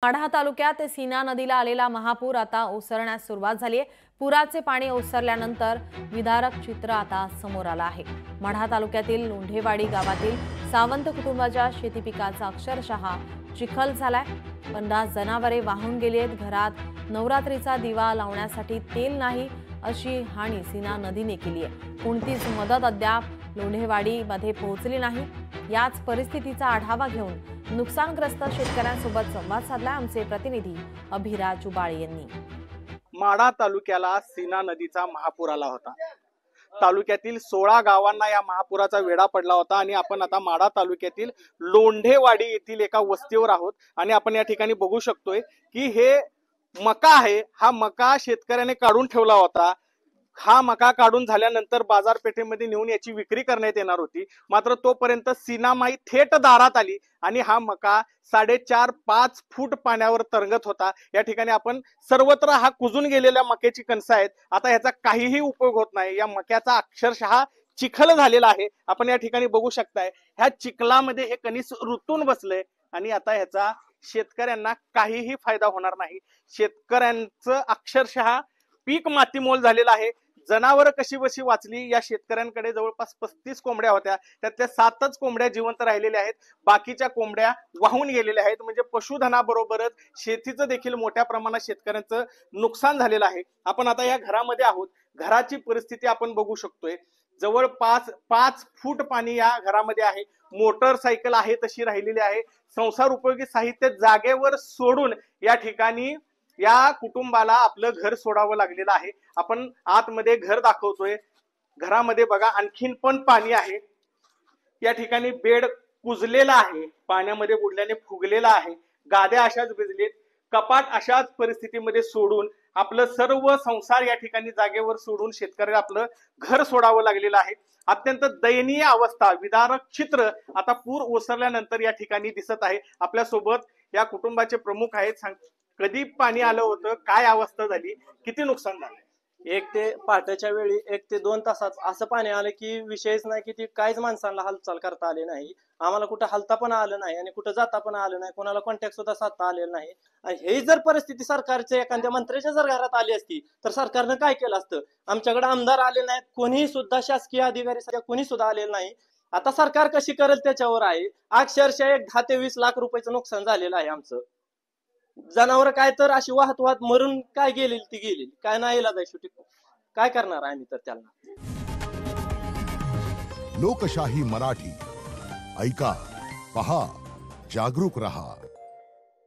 माढा तालुक्यात सीना नदीला आलेला महापूर आता ओसरण्यास सुरुवात झाली आहे। पुराचे पाणी ओसरल्यानंतर विदारक चित्र आता समोर आलं आहे। माढा तालुक्यातील लोंढेवाडी गावातील सावंत कुटुंबाच्या शेती पिकाचा अक्षरशः चिखल झालाय। 50 जनावरे वाहून गेली आहेत। घरात नवरात्रीचा दिवा लावण्यासाठी तेल नाही अशी हानी सीना नदीने केली आहे। कोणतीच मदत अद्याप लोंढेवाडीमध्ये पोहोचली नाही। याच परिस्थितीचा आढावा घेऊन नुकसानग्रस्त शेतकऱ्यांसोबत संवाद साधला आमचे प्रतिनिधी अभिराज उबाळे यांनी। माढा तालुक्याला सीना नदीचा महापूर आला होता। तालुक्यातील 16 गावांना या महापुराचा वेढा पडला होता आणि आपण आता माढा तालुक्यातील लोंढेवाडी येथील एका वस्तीवर आहोत आणि आपण या ठिकाणी बघू शकतोय की हे मका आहे। हा मका शेतकऱ्याने काढून ठेवला होता। हा मका काढून झाल्यानंतर बाजारपेठेमध्ये नेऊन याची विक्री करण्यात येणार होती, मात्र तोपर्यंत सीनामाई थेट दारात आली आणि हा मका 4.5-5 फूट पाण्यावर तरंगत होता। या ठिकाणी आपण सर्वत्र हा कुजून गेलेल्या मक्याची कणसं आहेत। आता ह्याचा काहीही उपयोग होत नाही। या मक्याचा अक्षरशः चिखल झालेला आहे। आपण या ठिकाणी बघू शकताय ह्या चिखलामध्ये हे कणीस रुतून बसले आणि आता ह्याचा शेतकऱ्यांना काहीही फायदा होणार नाही। शेतकऱ्यांचं अक्षरशः पीक मातीमोल झालेलं आहे। जनावर कशी बशी वाचली, या शेतकऱ्यांकडे जवळपास 35 कोंबड्या होत्या, त्यातल्या 7च कोंबड्या जिवंत राहिलेल्या आहेत। बाकीच्या कोंबड्या वाहून गेलेल्या आहेत। म्हणजे पशुधनाबरोबरच शेतीचं देखील मोठ्या प्रमाणात शेतकऱ्यांचं नुकसान झालेलं आहे। आपण आता या घरामध्ये आहोत। घराची परिस्थिती आपण बघू शकतोय। जवळपास 5 फूट पाणी या घरामध्ये आहे। मोटरसायकल आहे तशी राहिलेली आहे। संसार उपयोगी साहित्य जागेवर सोडून या ठिकाणी या कुटुंबाला आपलं घर सोडावं लागलेलं आहे। आपण आतमध्ये घर दाखवतोय। घरामध्ये बघा आणखीन पण पाणी आहे। या ठिकाणी बेड कुजलेला आहे, पाण्यामध्ये बुडल्याने फुगलेला आहे। गाद्या अशाच भिजलेत। कपाट अशाच परिस्थितीमध्ये सोडून आपलं सर्व संसार या ठिकाणी जागेवर सोडून शेतकऱ्याला आपलं घर सोडावं लागलेलं आहे। अत्यंत दयनीय अवस्था, विदारक चित्र आता पूर ओसरल्यानंतर या ठिकाणी दिसत आहे। आपल्या सोबत या कुटुंबाचे प्रमुख आहेत। कधी पाणी आलं होतं, काय अवस्था झाली, किती नुकसान झालं? 1 ते पहाटेच्या वेळी 1 ते 2 तासात असं पाणी आलं की विषयच नाही, की ती काहीच माणसांना हालचाल करता आली नाही। आम्हाला कुठं हलता पण आलं नाही आणि कुठं जाता पण आलं नाही। कोणाला कॉन्टॅक्ट सुद्धा साधता आलेला नाही। आणि ही जर परिस्थिती सरकारच्या एखाद्या मंत्र्याच्या जर घरात आली असती तर सरकारनं काय केलं असतं? आमच्याकडे आमदार आले नाहीत, कोणी सुद्धा शासकीय अधिकारी सध्या कोणी सुद्धा आलेलं नाही। आता सरकार कशी करेल त्याच्यावर आहे। अक्षरशः 10 ते 20 लाख रुपयाचं नुकसान झालेलं आहे आमचं। जनावर काय तर अशी वाहत वाहत मरून काय गेलेली ती गेलेली, काय नाही इलाज आहे। शेवटी काय करणार आम्ही तर त्यांना। लोकशाही मराठी ऐका, पहा, जागरूक रहा।